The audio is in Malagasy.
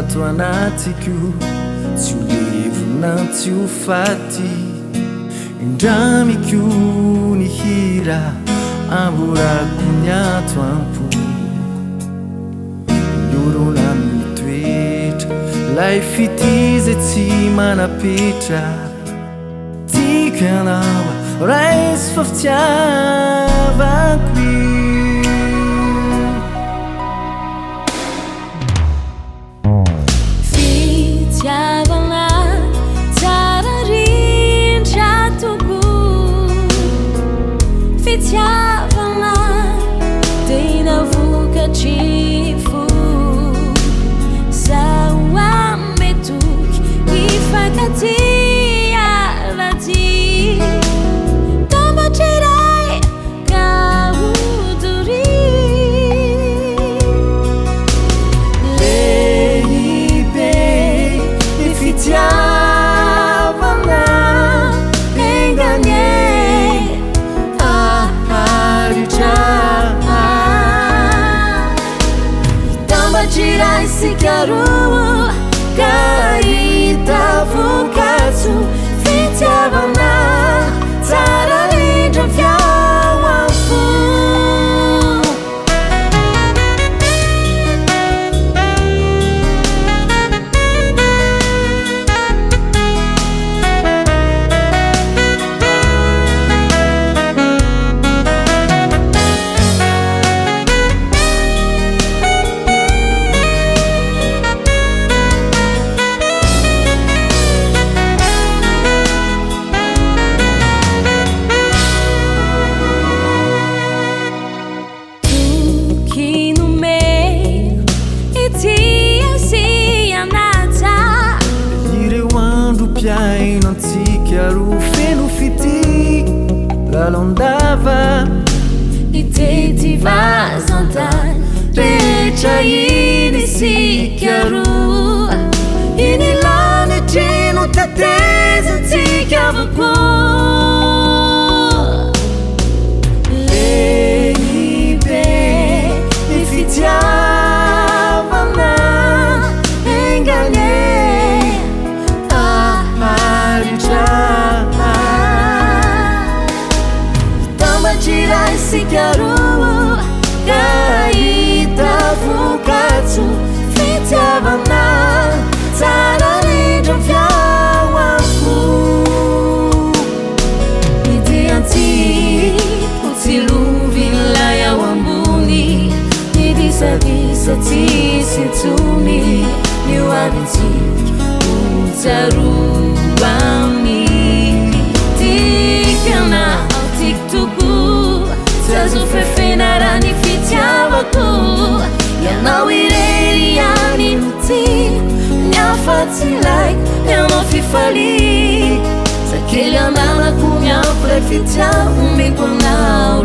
ato anatiko tsy ho levona tsy ho faty indramiko ny hira amborako ny ato ampo miorona mitoetra lay fitize tsy manapetra tiako ianao raisy fa fitiavako fitiavana tsara rindra toko fitiavana tena vokatry fo zaho ametoky hifankatia alaty tambatriray ka hodory lehibe ny fitiavana engane aharitra tambatriray sikaroa ka hita vonkatso fitiavana tsara rindra fiaoafo piainantsika ro feno fity lalondava itety vazantany rehetra iny sika roa iny lanetrino tatezatsika avokoa lehibe ny fitiavana engane tambatriray sikaroa ka hita vonkatso fitiavana tsara rindra fiaoafo itiantsiko tsy lovilay ao ambony nidisavisa tsisy ntsony nioavintsika hotsaroamy tikiana toko zazo fefenarany fitiavako ianao irery any nuty niafatsilay nianao fifali sakely ananako miampilay fitiavomeko anao